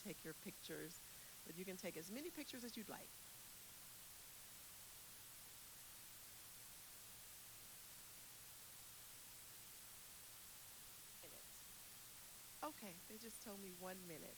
take your pictures, but you can take as many pictures as you'd like. Okay, they just told me 1 minute.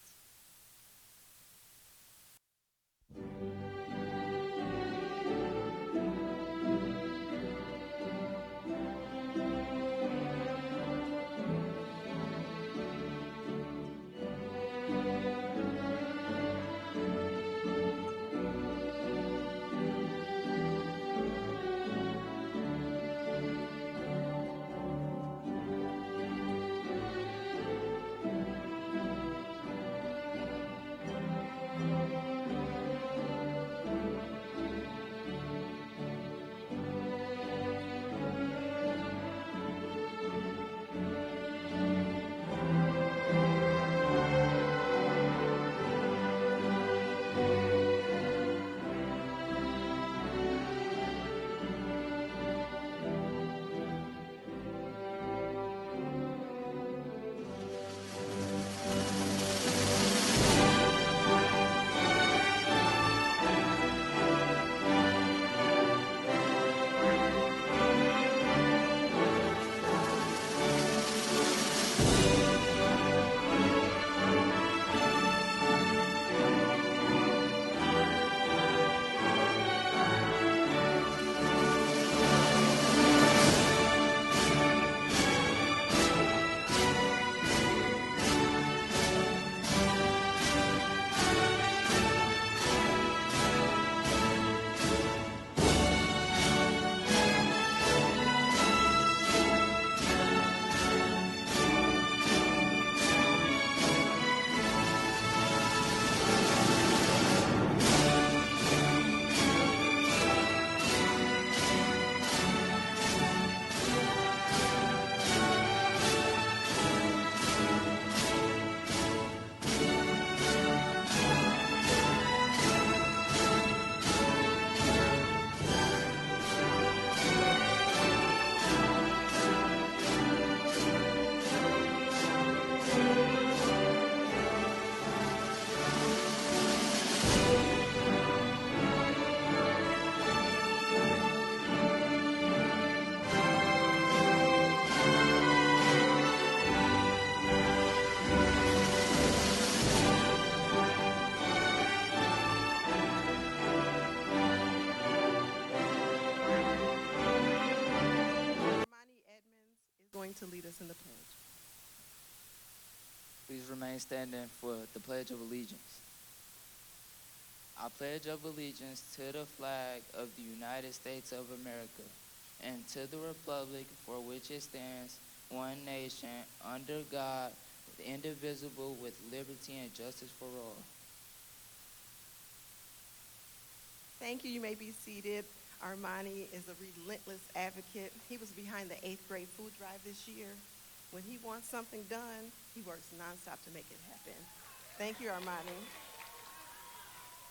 Armani Edmonds is going to lead us in the pledge. Please remain standing for the Pledge of Allegiance. I pledge of allegiance to the flag of the United States of America and to the republic for which it stands, one nation, under God, indivisible, with liberty and justice for all. Thank you. You may be seated. Armani is a relentless advocate. He was behind the eighth grade food drive this year. When he wants something done, he works nonstop to make it happen. Thank you, Armani.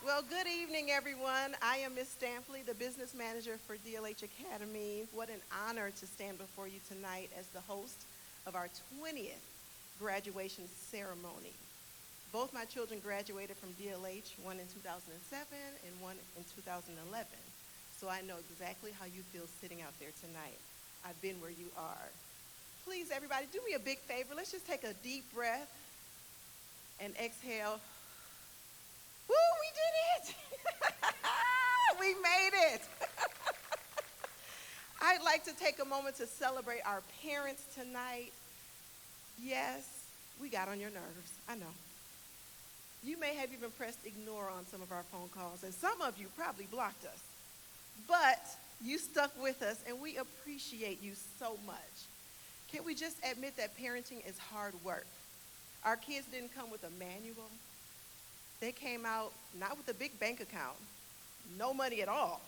Well, good evening, everyone. I am Ms. Stampley, the business manager for DLH Academy. What an honor to stand before you tonight as the host of our 20th graduation ceremony. Both my children graduated from DLH, one in 2007 and one in 2011. So I know exactly how you feel sitting out there tonight. I've been where you are. Please, everybody, do me a big favor. Let's just take a deep breath and exhale. Woo, we did it! We made it! I'd like to take a moment to celebrate our parents tonight. Yes, we got on your nerves, I know. You may have even pressed ignore on some of our phone calls, and some of you probably blocked us. But you stuck with us, and we appreciate you so much. Can we just admit that parenting is hard work? Our kids didn't come with a manual. They came out not with a big bank account, no money at all.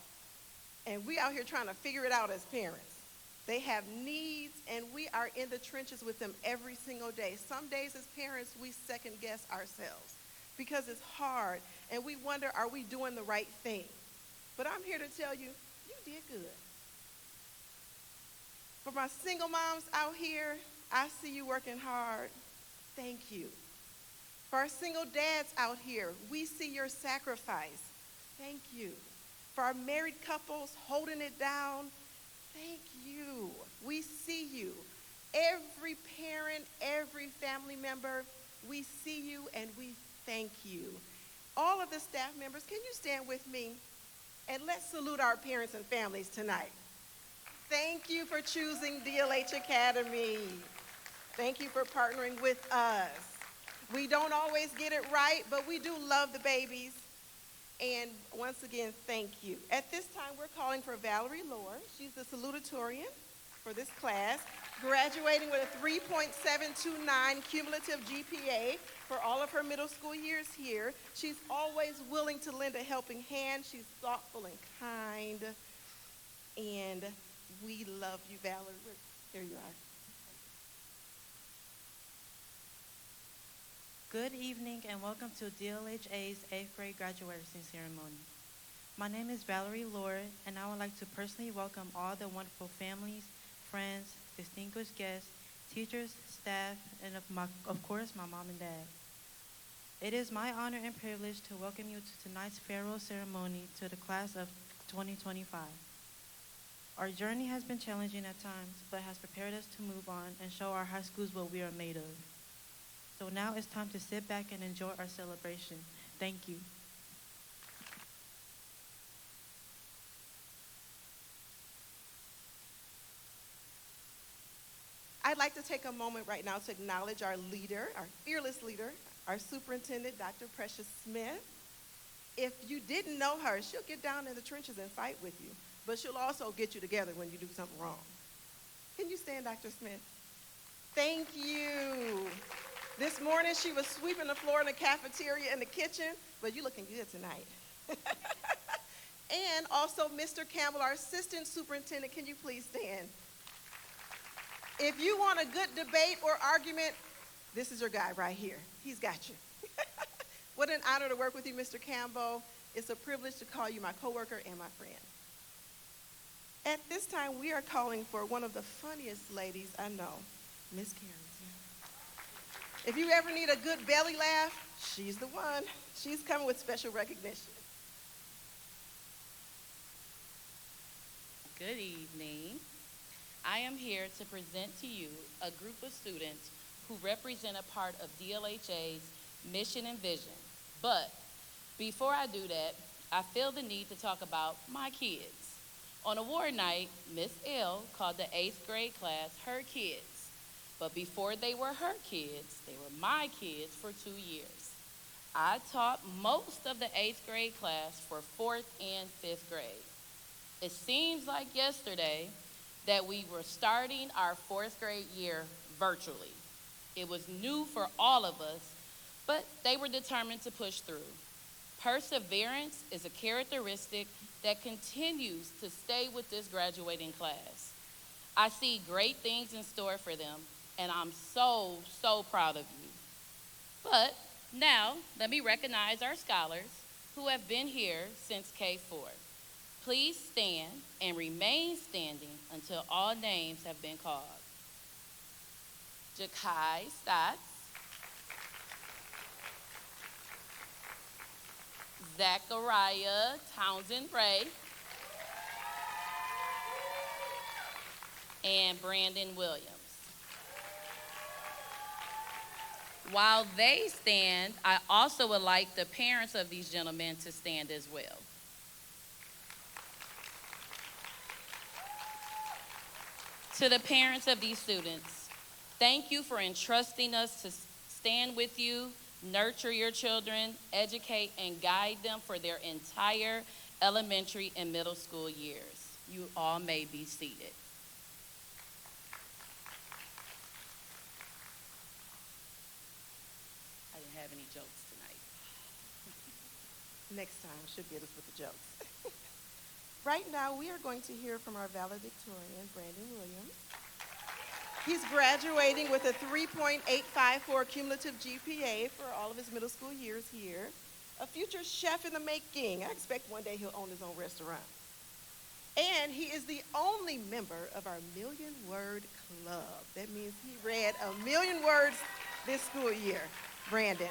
And we out here trying to figure it out as parents. They have needs, and we are in the trenches with them every single day. Some days as parents, we second guess ourselves because it's hard, and we wonder, are we doing the right thing? But I'm here to tell you, you did good. For my single moms out here, I see you working hard. Thank you. For our single dads out here, we see your sacrifice. Thank you. For our married couples holding it down, thank you. We see you. Every parent, every family member, we see you and we thank you. All of the staff members, can you stand with me? And let's salute our parents and families tonight. Thank you for choosing DLH Academy. Thank you for partnering with us. We don't always get it right, but we do love the babies. And once again, thank you. At this time, we're calling for Valerie Lohr. She's the salutatorian for this class, graduating with a 3.729 cumulative GPA for all of her middle school years here. She's always willing to lend a helping hand. She's thoughtful and kind. And we love you, Valerie. Here you are. Good evening and welcome to DLHA's 8th grade graduation ceremony. My name is Valerie Lohr and I would like to personally welcome all the wonderful families, friends, distinguished guests, teachers, staff, and of course my mom and dad. It is my honor and privilege to welcome you to tonight's farewell ceremony to the class of 2025. Our journey has been challenging at times, but has prepared us to move on and show our high schools what we are made of. So now it's time to sit back and enjoy our celebration. Thank you. I'd like to take a moment right now to acknowledge our leader, our fearless leader, our superintendent, Dr. Precious Smith. If you didn't know her, she'll get down in the trenches and fight with you, but she'll also get you together when you do something wrong. Can you stand, Dr. Smith? Thank you. This morning, she was sweeping the floor in the cafeteria and the kitchen, but you're looking good tonight. And also, Mr. Campbell, our assistant superintendent, can you please stand? If you want a good debate or argument, this is your guy right here. He's got you. What an honor to work with you, Mr. Campbell. It's a privilege to call you my coworker and my friend. At this time, we are calling for one of the funniest ladies I know, Miss Karen. If you ever need a good belly laugh, she's the one. She's coming with special recognition. Good evening. I am here to present to you a group of students who represent a part of DLHA's mission and vision. But before I do that, I feel the need to talk about my kids. On award night, Miss L called the 8th grade class her kids. But before they were her kids, they were my kids for 2 years. I taught most of the 8th grade class for 4th and 5th grade. It seems like yesterday that we were starting our 4th grade year virtually. It was new for all of us, but they were determined to push through. Perseverance is a characteristic that continues to stay with this graduating class. I see great things in store for them, and I'm so, so proud of you. But now, let me recognize our scholars who have been here since K4. Please stand and remain standing until all names have been called. Jakai Stotts, Zachariah Townsend Ray, and Brandon Williams. While they stand, I also would like the parents of these gentlemen to stand as well. To the parents of these students, thank you for entrusting us to stand with you, nurture your children, educate, and guide them for their entire elementary and middle school years. You all may be seated. I didn't have any jokes tonight. Next time, she'll get us with the jokes. Right now, we are going to hear from our valedictorian, Brandon Williams. He's graduating with a 3.854 cumulative GPA for all of his middle school years here. A future chef in the making. I expect one day he'll own his own restaurant. And he is the only member of our Million Word Club. That means he read 1,000,000 words this school year. Brandon,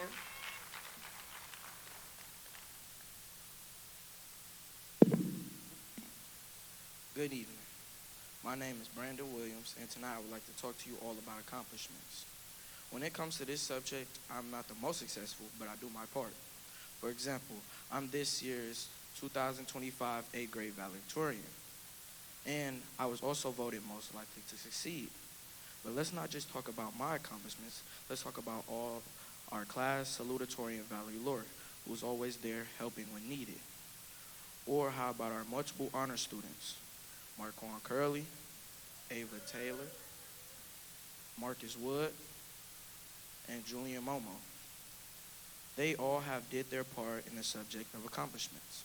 Good evening. My name is Brandon Williams, and tonight I would like to talk to you all about accomplishments. When it comes to this subject, I'm not the most successful, but I do my part. For example, I'm this year's 2025 8th grade valedictorian, and I was also voted most likely to succeed. But let's not just talk about my accomplishments, let's talk about all our class salutatorian Valerie Lord, who's always there helping when needed. Or how about our multiple honor students, Marquand Curley, Ava Taylor, Marcus Wood, and Julian Momo. They all have did their part in the subject of accomplishments.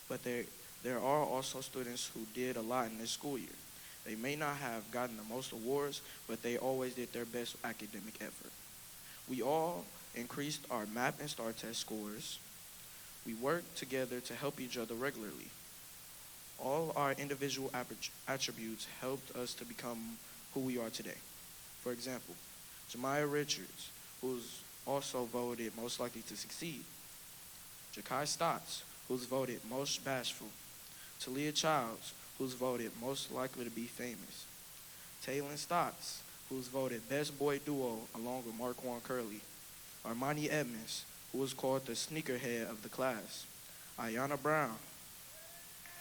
But there are also students who did a lot in this school year. They may not have gotten the most awards, but they always did their best academic effort. We all increased our MAP and STAR test scores. We worked together to help each other regularly. All our individual attributes helped us to become who we are today. For example, Jemiah Richards, who's also voted most likely to succeed. Jakai Stotts, who's voted most bashful. Talia Childs, who's voted most likely to be famous. Taylor Stotts, who's voted best boy duo along with Marquand Curley. Armani Edmonds, who was called the sneakerhead of the class. Ayanna Brown,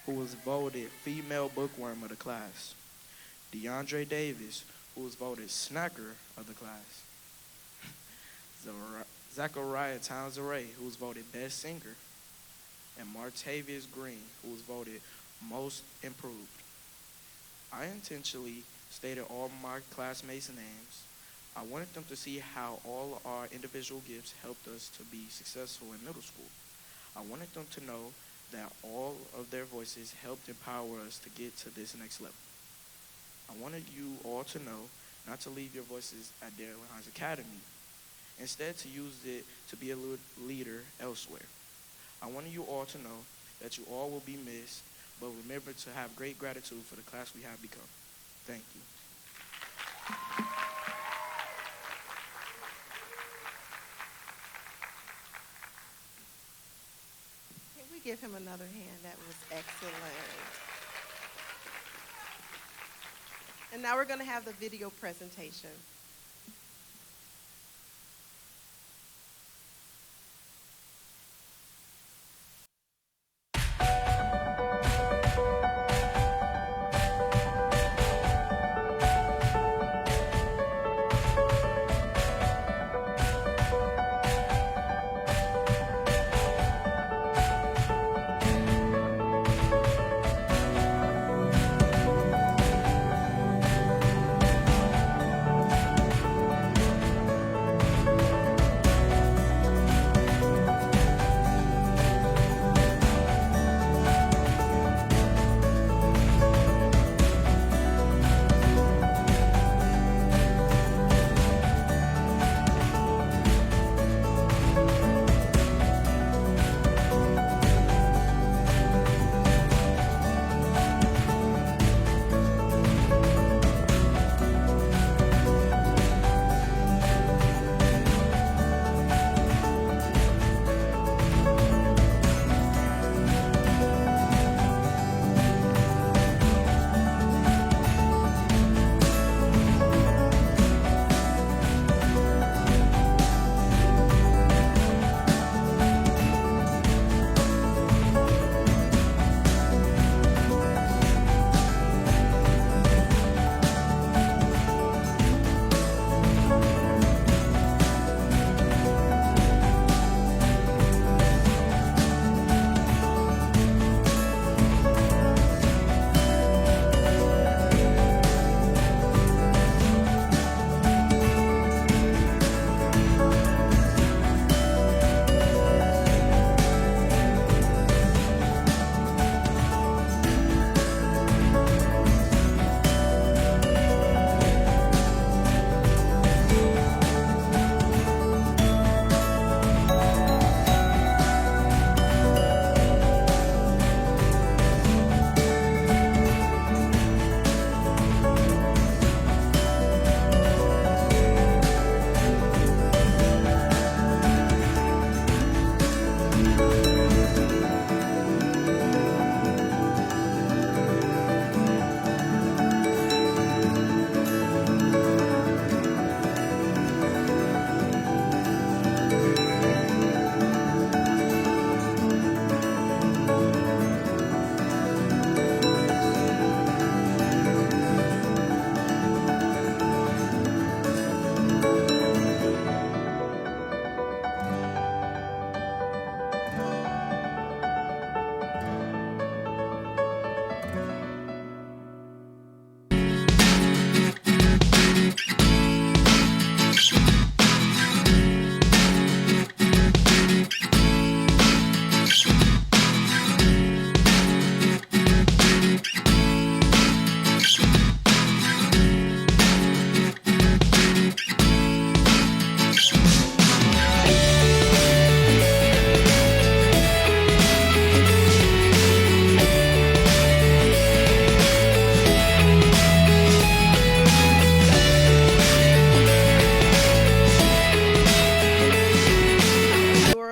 who was voted female bookworm of the class. DeAndre Davis, who was voted snacker of the class. Zachariah Towns-Array, who was voted best singer. And Martavius Green, who was voted most improved. I intentionally stated all my classmates' names. I wanted them to see how all our individual gifts helped us to be successful in middle school. I wanted them to know that all of their voices helped empower us to get to this next level. I wanted you all to know not to leave your voices at DLHA Academy. Instead, to use it to be a leader elsewhere. I wanted you all to know that you all will be missed, but remember to have great gratitude for the class we have become. Thank you. Can we give him another hand? That was excellent. And now we're going to have the video presentation.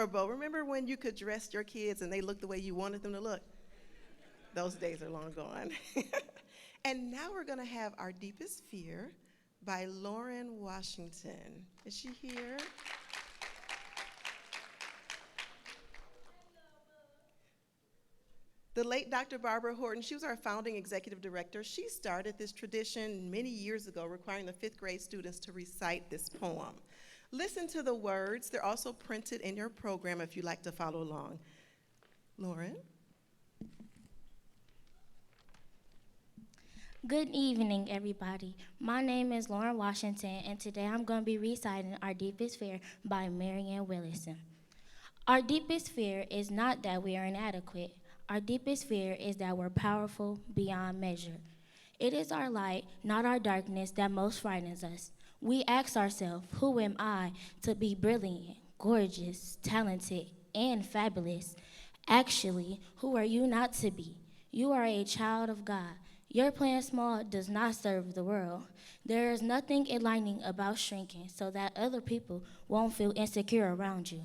adorable. Remember when you could dress your kids and they looked the way you wanted them to look? Those days are long gone. And now we're going to have Our Deepest Fear by Lauren Washington. Is she here? The late Dr. Barbara Horton, she was our founding executive director. She started this tradition many years ago, requiring the fifth grade students to recite this poem. Listen to the words. They're also printed in your program if you'd like to follow along. Lauren? Good evening, everybody. My name is Lauren Washington, and today I'm going to be reciting Our Deepest Fear by Marianne Williamson. Our deepest fear is not that we are inadequate. Our deepest fear is that we're powerful beyond measure. It is our light, not our darkness, that most frightens us. We ask ourselves, who am I to be brilliant, gorgeous, talented, and fabulous? Actually, who are you not to be? You are a child of God. Your playing small does not serve the world. There is nothing enlightening about shrinking so that other people won't feel insecure around you.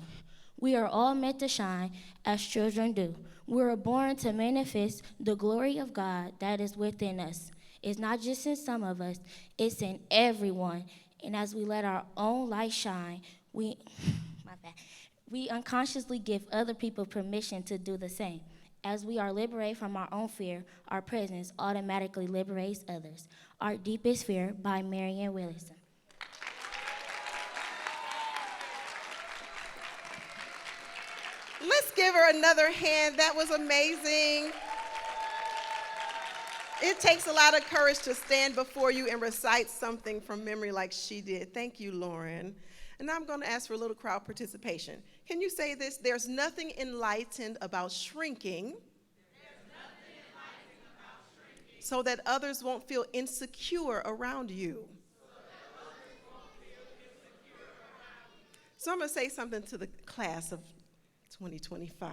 We are all meant to shine as children do. We are born to manifest the glory of God that is within us. It's not just in some of us, it's in everyone. And as we let our own light shine, we unconsciously give other people permission to do the same. As we are liberated from our own fear, our presence automatically liberates others. Our Deepest Fear by Marianne Williamson. Let's give her another hand. That was amazing. It takes a lot of courage to stand before you and recite something from memory like she did. Thank you, Lauren. And now I'm going to ask for a little crowd participation. Can you say this? There's nothing enlightened about shrinking, so that others won't feel insecure around you. So I'm going to say something to the class of 2025.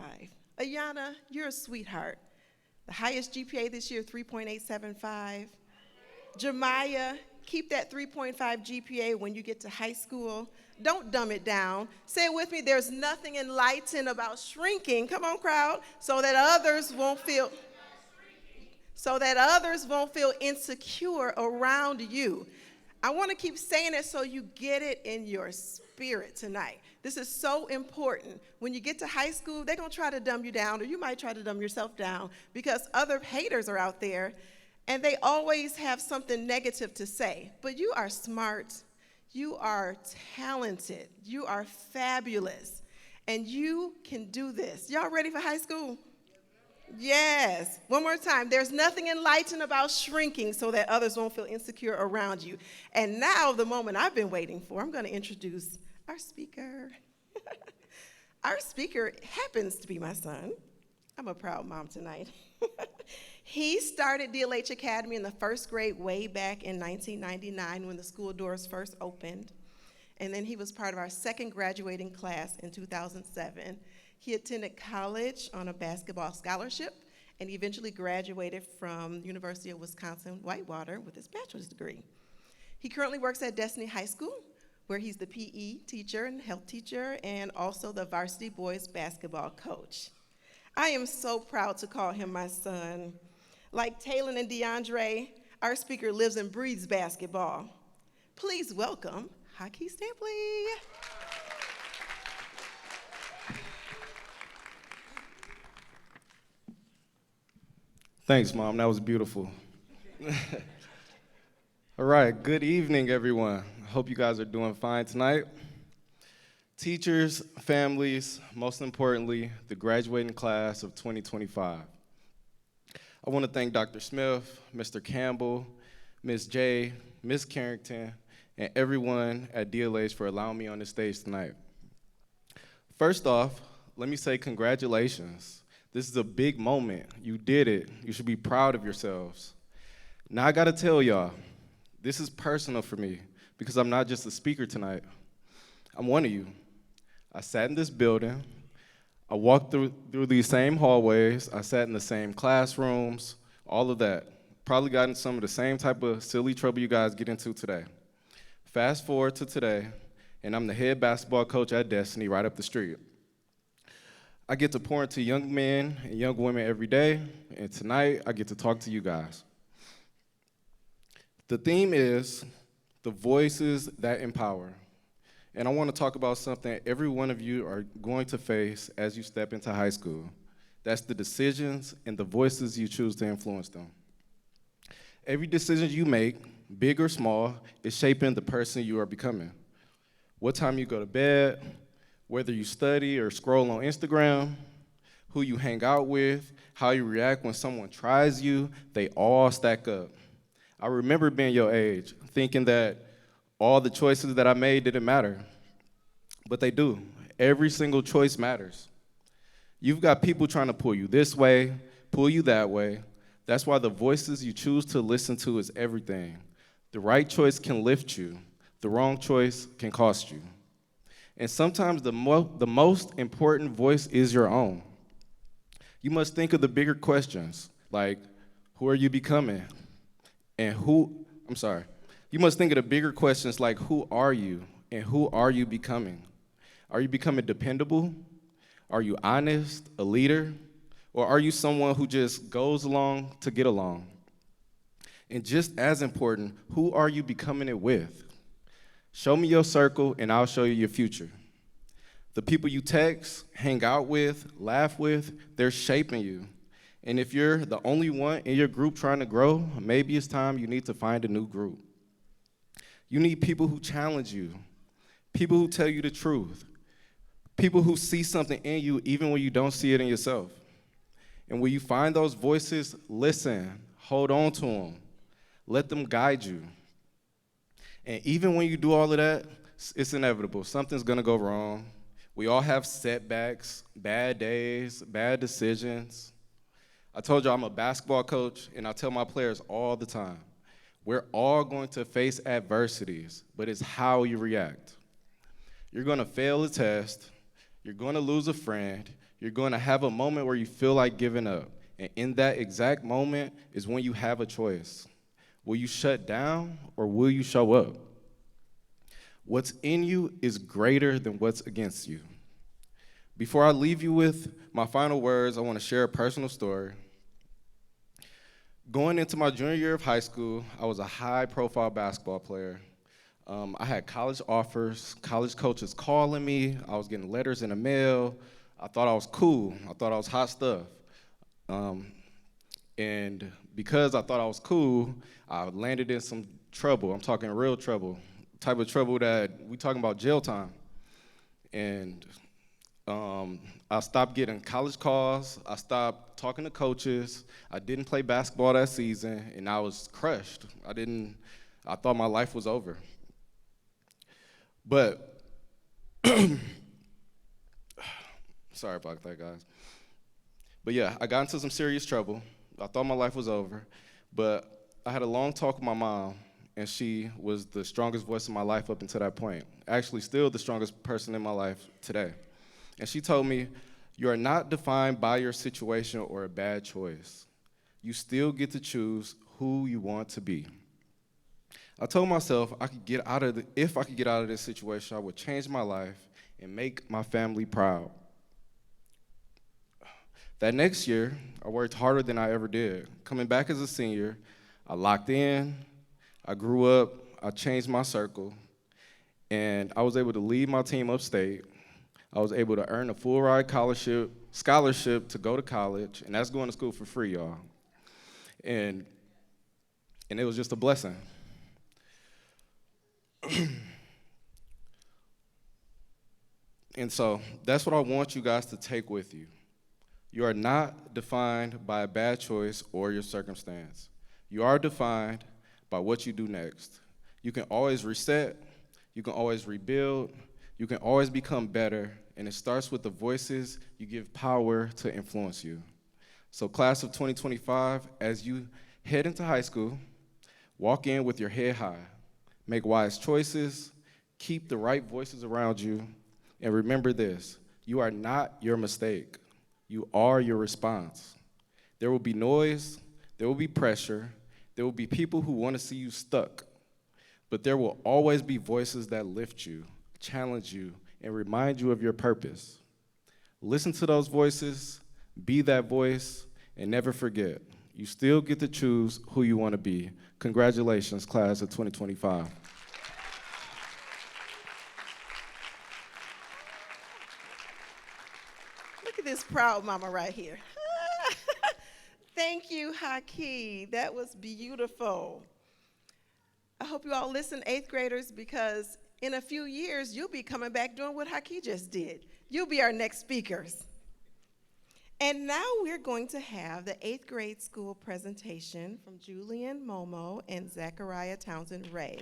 Ayana, you're a sweetheart. The highest GPA this year, 3.875. Jemiah, keep that 3.5 GPA when you get to high school. Don't dumb it down. Say it with me. There's nothing enlightened about shrinking. Come on, crowd. So that others won't feel insecure around you. I want to keep saying it so you get it in your spirit tonight. This is so important. When you get to high school, they're going to try to dumb you down, or you might try to dumb yourself down because other haters are out there, and they always have something negative to say. But you are smart. You are talented. You are fabulous. And you can do this. Y'all ready for high school? Yes. One more time. There's nothing enlightened about shrinking so that others won't feel insecure around you. And now, the moment I've been waiting for, I'm going to introduce our speaker. Our speaker happens to be my son. I'm a proud mom tonight. He started DLH Academy in the first grade way back in 1999 when the school doors first opened. And then he was part of our second graduating class in 2007. He attended college on a basketball scholarship and eventually graduated from University of Wisconsin-Whitewater with his bachelor's degree. He currently works at Destiny High School, where he's the PE teacher and health teacher and also the varsity boys basketball coach. I am so proud to call him my son. Like Taylor and DeAndre, our speaker lives and breathes basketball. Please welcome Hockey Stampley. Thanks, Mom. That was beautiful. All right, good evening, everyone. I hope you guys are doing fine tonight. Teachers, families, most importantly, the graduating class of 2025. I want to thank Dr. Smith, Mr. Campbell, Ms. J, Ms. Carrington, and everyone at DLH for allowing me on this stage tonight. First off, let me say congratulations. This is a big moment. You did it. You should be proud of yourselves. Now I gotta tell y'all, this is personal for me because I'm not just a speaker tonight. I'm one of you. I sat in this building. I walked through these same hallways. I sat in the same classrooms, all of that. Probably got in some of the same type of silly trouble you guys get into today. Fast forward to today, and I'm the head basketball coach at Destiny right up the street. I get to pour into young men and young women every day, and tonight I get to talk to you guys. The theme is the voices that empower. And I want to talk about something every one of you are going to face as you step into high school. That's the decisions and the voices you choose to influence them. Every decision you make, big or small, is shaping the person you are becoming. What time you go to bed, whether you study or scroll on Instagram, who you hang out with, how you react when someone tries you, they all stack up. I remember being your age, thinking that all the choices that I made didn't matter. But they do. Every single choice matters. You've got people trying to pull you this way, pull you that way. That's why the voices you choose to listen to is everything. The right choice can lift you. The wrong choice can cost you. And sometimes the most important voice is your own. You must think of the bigger questions, like, who are you becoming? And you must think of the bigger questions like, who are you? And who are you becoming? Are you becoming dependable? Are you honest, a leader? Or are you someone who just goes along to get along? And just as important, who are you becoming it with? Show me your circle and I'll show you your future. The people you text, hang out with, laugh with, they're shaping you. And if you're the only one in your group trying to grow, maybe it's time you need to find a new group. You need people who challenge you, people who tell you the truth, people who see something in you even when you don't see it in yourself. And when you find those voices, listen, hold on to them, let them guide you. And even when you do all of that, it's inevitable. Something's gonna go wrong. We all have setbacks, bad days, bad decisions. I told you I'm a basketball coach, and I tell my players all the time, we're all going to face adversities, but it's how you react. You're gonna fail a test, you're gonna lose a friend, you're gonna have a moment where you feel like giving up. And in that exact moment is when you have a choice. Will you shut down or will you show up? What's in you is greater than what's against you. Before I leave you with my final words, I want to share a personal story. Going into my junior year of high school, I was a high-profile basketball player. I had college offers, college coaches calling me. I was getting letters in the mail. I thought I was cool. I thought I was hot stuff. And because I thought I was cool, I landed in some trouble. I'm talking real trouble, type of trouble that we talking about jail time. And I stopped getting college calls. I stopped talking to coaches. I didn't play basketball that season, and I was crushed. I thought my life was over. But, sorry about that, guys. But yeah, I got into some serious trouble. I thought my life was over, but I had a long talk with my mom, and she was the strongest voice in my life up until that point. Actually, still the strongest person in my life today. And she told me, you are not defined by your situation or a bad choice. You still get to choose who you want to be. I told myself if I could get out of this situation, I would change my life and make my family proud. That next year, I worked harder than I ever did. Coming back as a senior, I locked in, I grew up, I changed my circle, and I was able to lead my team upstate. I was able to earn a full ride scholarship to go to college, and that's going to school for free, y'all. And it was just a blessing. And so that's what I want you guys to take with you. You are not defined by a bad choice or your circumstance. You are defined by what you do next. You can always reset, you can always rebuild, you can always become better, and it starts with the voices you give power to influence you. So class of 2025, as you head into high school, walk in with your head high, make wise choices, keep the right voices around you, and remember this, you are not your mistake. You are your response. There will be noise, there will be pressure, there will be people who want to see you stuck, but there will always be voices that lift you, challenge you, and remind you of your purpose. Listen to those voices, be that voice, and never forget, you still get to choose who you want to be. Congratulations, class of 2025. Look at this proud mama right here. Thank you, Haki. That was beautiful. I hope you all listen, 8th graders, because in a few years, you'll be coming back doing what Haki just did. You'll be our next speakers. And now we're going to have the 8th grade school presentation from Julian Momo and Zachariah Townsend Ray.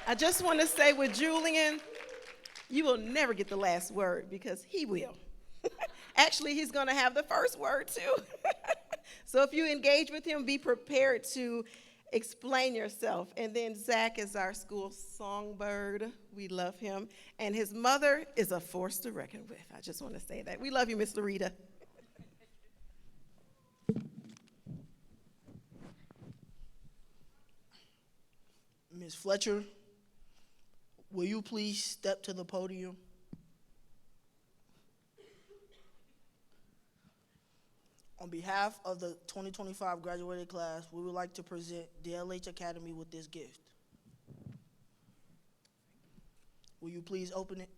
I just want to say with Julian, you will never get the last word because he will. Actually, he's going to have the first word too. So if you engage with him, be prepared to explain yourself. And then Zach is our school songbird. We love him. And his mother is a force to reckon with. I just want to say that. We love you, Miss Larita. Ms. Fletcher, will you please step to the podium? On behalf of the 2025 graduating class, we would like to present DLH Academy with this gift. Will you please open it?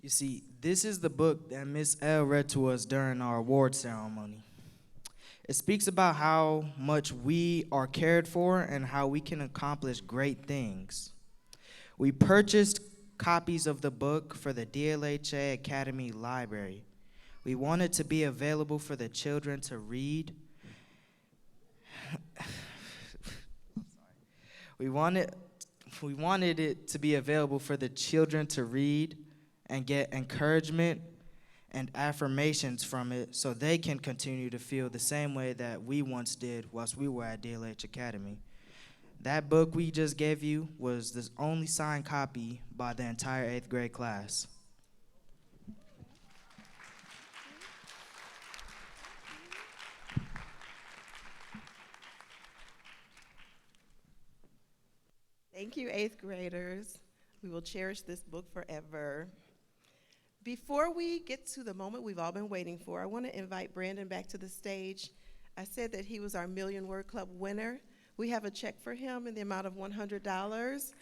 You see, this is the book that Miss L read to us during our award ceremony. It speaks about how much we are cared for and how we can accomplish great things. We purchased copies of the book for the DLHA Academy Library. We wanted to be available for the children to read. We wanted it to be available for the children to read and get encouragement and affirmations from it so they can continue to feel the same way that we once did whilst we were at DLH Academy. That book we just gave you was the only signed copy by the entire 8th grade class. Thank you, 8th graders. We will cherish this book forever. Before we get to the moment we've all been waiting for, I want to invite Brandon back to the stage. I said that he was our Million Word Club winner. We have a check for him in the amount of $100.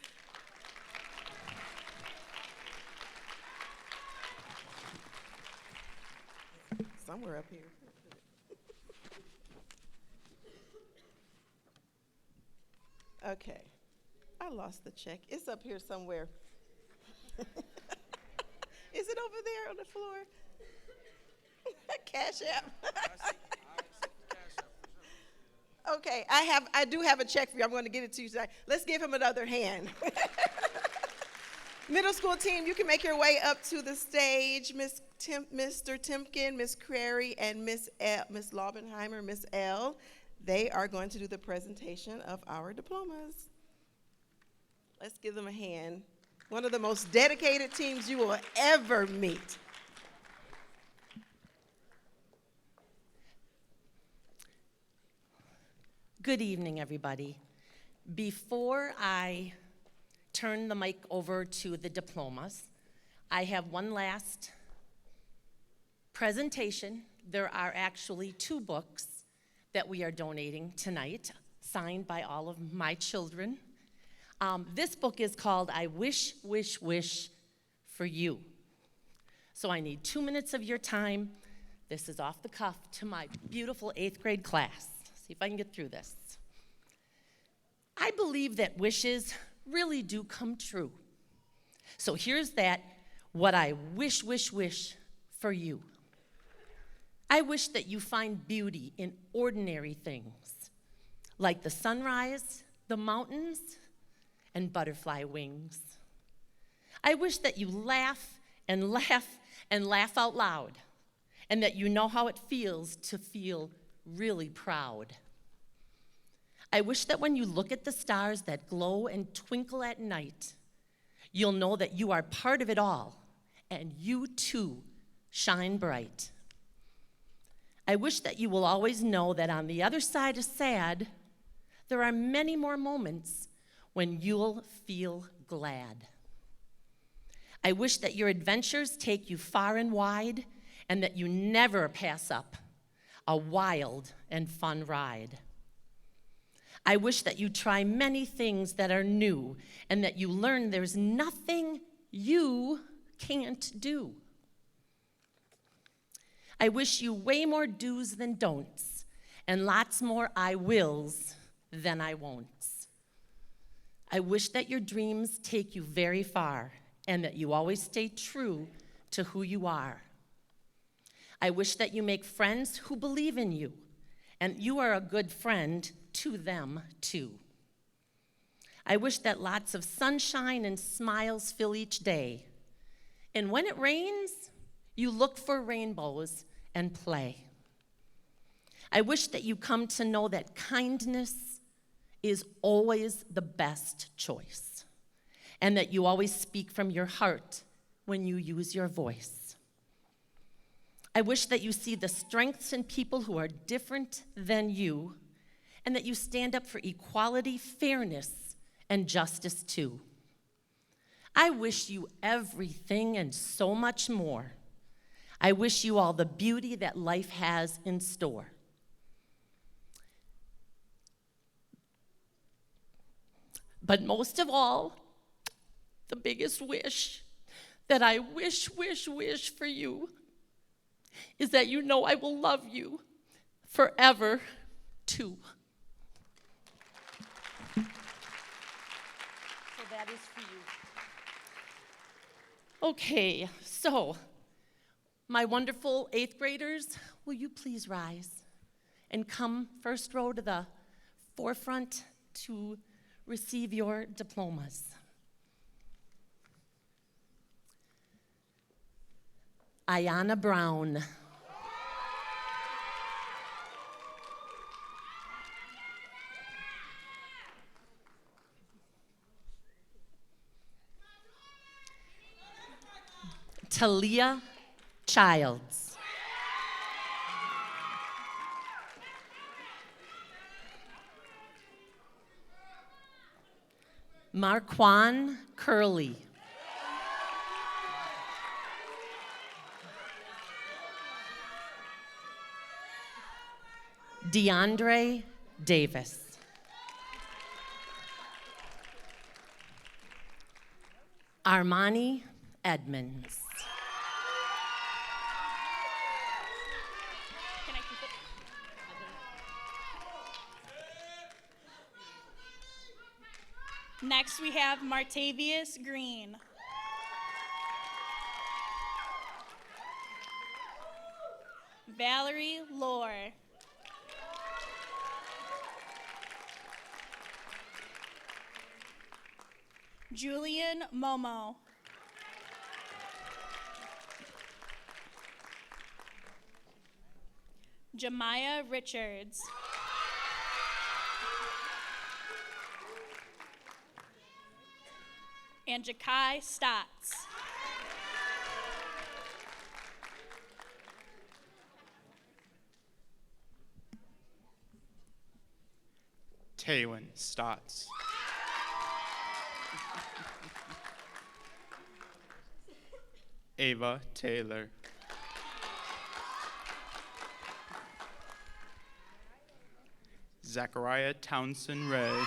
Somewhere up here. Okay, I lost the check. It's up here somewhere. Is it over there on the floor? Cash App. Okay, I do have a check for you. I'm going to get it to you tonight. Let's give him another hand. Middle school team, you can make your way up to the stage. Mr. Timken, Miss Crary, and Miss Laubenheimer, Miss L. They are going to do the presentation of our diplomas. Let's give them a hand. One of the most dedicated teams you will ever meet. Good evening, everybody. Before I turn the mic over to the diplomas, I have one last presentation. There are actually 2 books that we are donating tonight, signed by all of my children. This book is called I Wish, Wish, Wish for You. So I need 2 minutes of your time. This is off the cuff to my beautiful 8th grade class. See if I can get through this. I believe that wishes really do come true. So here's that, what I wish, wish, wish for you. I wish that you find beauty in ordinary things, like the sunrise, the mountains, and butterfly wings. I wish that you laugh and laugh and laugh out loud, and that you know how it feels to feel really proud. I wish that when you look at the stars that glow and twinkle at night, you'll know that you are part of it all, and you too shine bright. I wish that you will always know that on the other side of sad, there are many more moments when you'll feel glad. I wish that your adventures take you far and wide and that you never pass up a wild and fun ride. I wish that you try many things that are new and that you learn there's nothing you can't do. I wish you way more do's than don'ts and lots more I wills than I won'ts. I wish that your dreams take you very far and that you always stay true to who you are. I wish that you make friends who believe in you and you are a good friend to them too. I wish that lots of sunshine and smiles fill each day. And when it rains, you look for rainbows and play. I wish that you come to know that kindness is always the best choice, and that you always speak from your heart when you use your voice. I wish that you see the strengths in people who are different than you, and that you stand up for equality, fairness, and justice too. I wish you everything and so much more. I wish you all the beauty that life has in store. But most of all, the biggest wish that I wish for you is that you know I will love you forever too. So that is for you. Okay, so my wonderful 8th graders, will you please rise and come first row to the forefront to receive your diplomas. Ayana Brown. Talia Childs. Marquan Curley. DeAndre Davis. Armani Edmonds. Can I keep it? Next, we have Martavius Green. Valerie Lohr. Julian Momo. Jemiah Richards. And Jakai Stotts. Taylin Stotts. Ava Taylor. Zachariah Townsend Ray.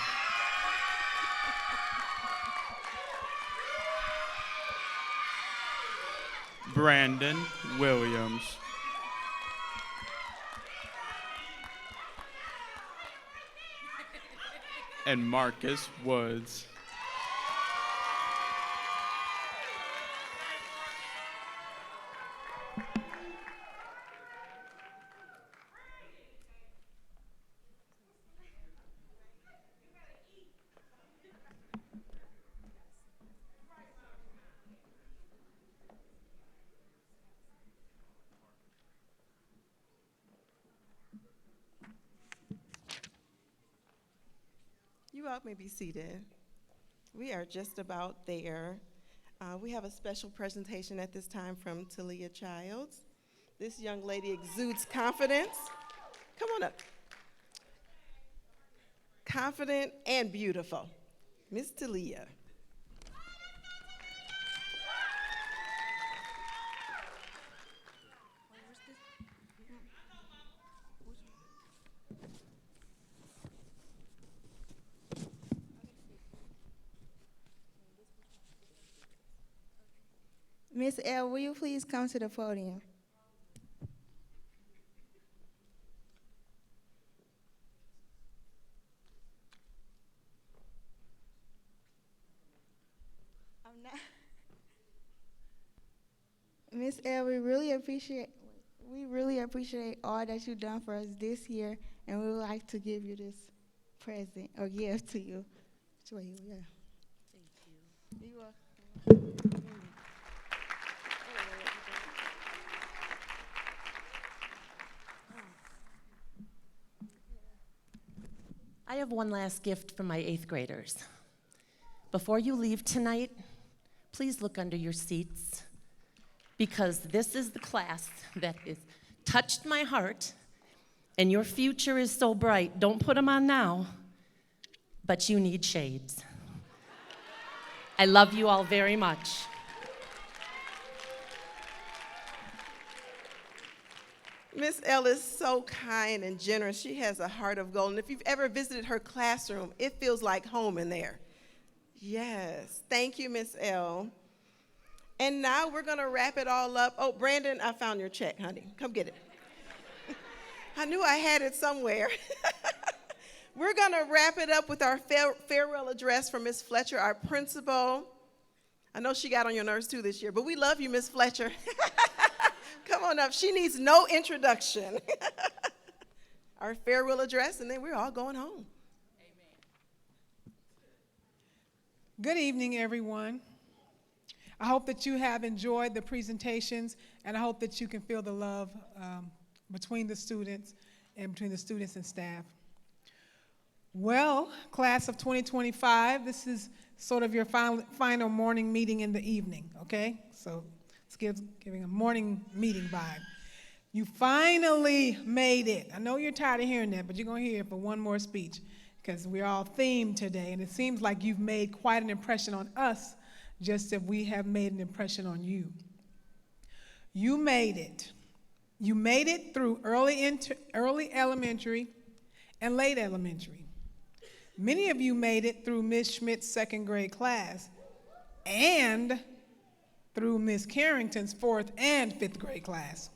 Brandon Williams. And Marcus Woods. You all may be seated. We are just about there. We have a special presentation at this time from Talia Childs. This young lady exudes confidence. Come on up. Confident and beautiful. Miss Talia. Miss L, will you please come to the podium? Miss L, we really appreciate all that you've done for us this year, and we would like to give you this present or gift to you. Yeah. Thank you. You are. I have one last gift for my 8th graders. Before you leave tonight, please look under your seats, because this is the class that has touched my heart, and your future is so bright. Don't put them on now, but you need shades. I love you all very much. Miss L is so kind and generous. She has a heart of gold. And if you've ever visited her classroom, it feels like home in there. Yes. Thank you, Miss L. And now we're going to wrap it all up. Oh, Brandon, I found your check, honey. Come get it. I knew I had it somewhere. We're going to wrap it up with our farewell address from Miss Fletcher, our principal. I know she got on your nerves too this year, but we love you, Miss Fletcher. Come on up. She needs no introduction. Our farewell address, and then we're all going home. Good evening, everyone. I hope that you have enjoyed the presentations, and I hope that you can feel the love between the students and staff. Well, class of 2025, this is sort of your final morning meeting in the evening, okay? So it's giving a morning meeting vibe. You finally made it. I know you're tired of hearing that, but you're going to hear it for one more speech, because we're all themed today, and it seems like you've made quite an impression on us, just as we have made an impression on you. You made it. You made it through early elementary and late elementary. Many of you made it through Ms. Schmidt's 2nd grade class and through Ms. Carrington's 4th and 5th grade class.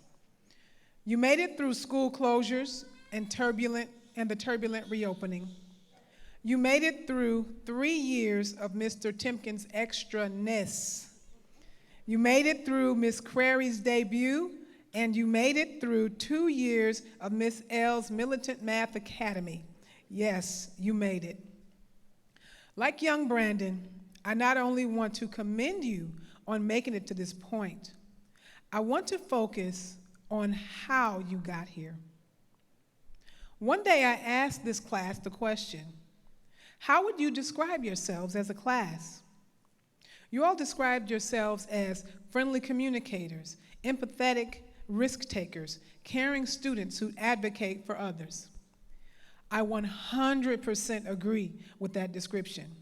You made it through school closures and the turbulent reopening. You made it through 3 years of Mr. Timkins' extra-ness. You made it through Miss Crary's debut, and you made it through 2 years of Miss L's Militant Math Academy. Yes, you made it. Like young Brandon, I not only want to commend you on making it to this point, I want to focus on how you got here. One day I asked this class the question, how would you describe yourselves as a class? You all described yourselves as friendly communicators, empathetic risk takers, caring students who advocate for others. I 100% agree with that description.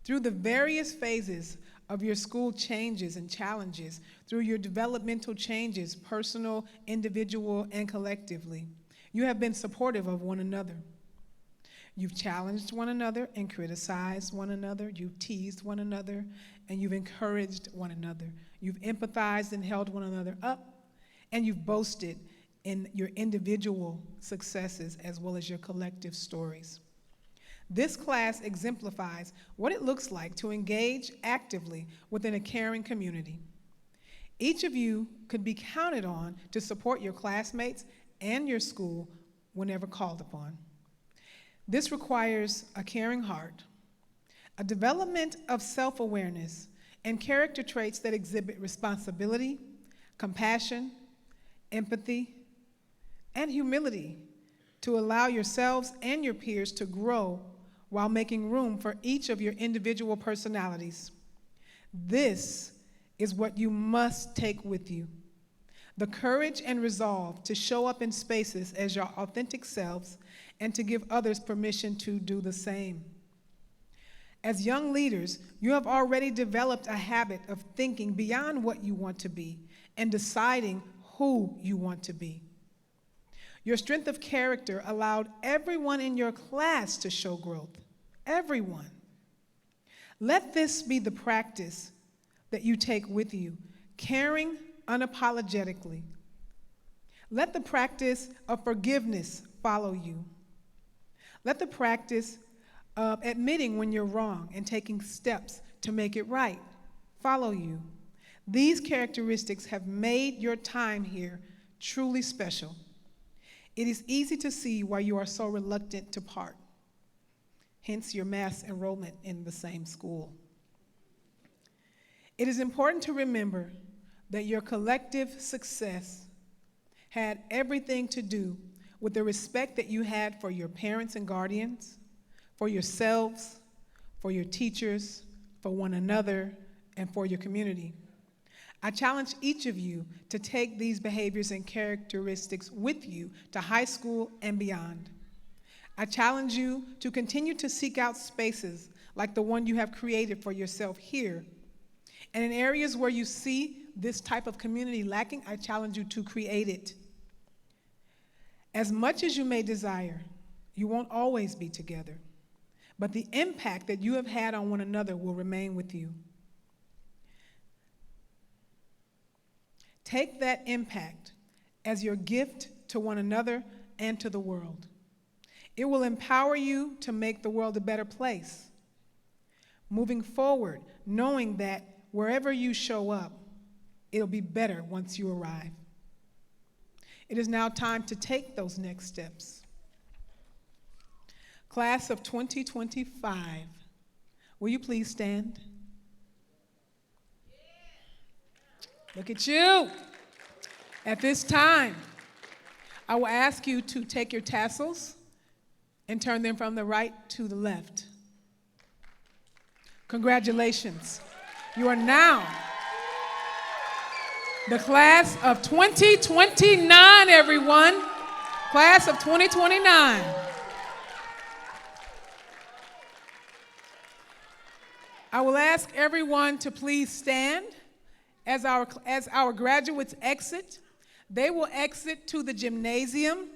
Through the various phases of your school changes and challenges, through your developmental changes, personal, individual, and collectively, you have been supportive of one another. You've challenged one another and criticized one another. You've teased one another, and you've encouraged one another. You've empathized and held one another up, and you've boasted in your individual successes as well as your collective stories. This class exemplifies what it looks like to engage actively within a caring community. Each of you could be counted on to support your classmates and your school whenever called upon. This requires a caring heart, a development of self-awareness, and character traits that exhibit responsibility, compassion, empathy, and humility to allow yourselves and your peers to grow while making room for each of your individual personalities. This is what you must take with you: the courage and resolve to show up in spaces as your authentic selves and to give others permission to do the same. As young leaders, you have already developed a habit of thinking beyond what you want to be and deciding who you want to be. Your strength of character allowed everyone in your class to show growth. Everyone. Let this be the practice that you take with you, caring unapologetically. Let the practice of forgiveness follow you. Let the practice of admitting when you're wrong and taking steps to make it right follow you. These characteristics have made your time here truly special. It is easy to see why you are so reluctant to part, hence your mass enrollment in the same school. It is important to remember that your collective success had everything to do with the respect that you had for your parents and guardians, for yourselves, for your teachers, for one another, and for your community. I challenge each of you to take these behaviors and characteristics with you to high school and beyond. I challenge you to continue to seek out spaces like the one you have created for yourself here. And in areas where you see this type of community lacking, I challenge you to create it. As much as you may desire, you won't always be together, but the impact that you have had on one another will remain with you. Take that impact as your gift to one another and to the world. It will empower you to make the world a better place. Moving forward, knowing that wherever you show up, it'll be better once you arrive. It is now time to take those next steps. Class of 2025, will you please stand? Look at you. At this time, I will ask you to take your tassels and turn them from the right to the left. Congratulations. You are now the class of 2029, everyone. Class of 2029. I will ask everyone to please stand. As our graduates exit, they will exit to the gymnasium.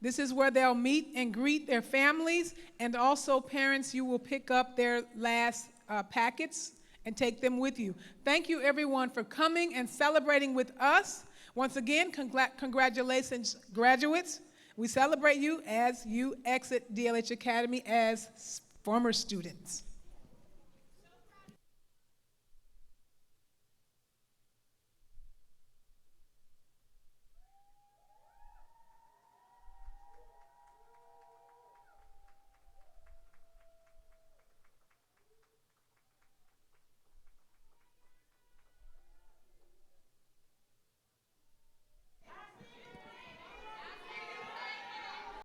This is where they'll meet and greet their families, and also parents, you will pick up their last packets and take them with you. Thank you everyone for coming and celebrating with us. Once again, congratulations graduates. We celebrate you as you exit DLH Academy as former students.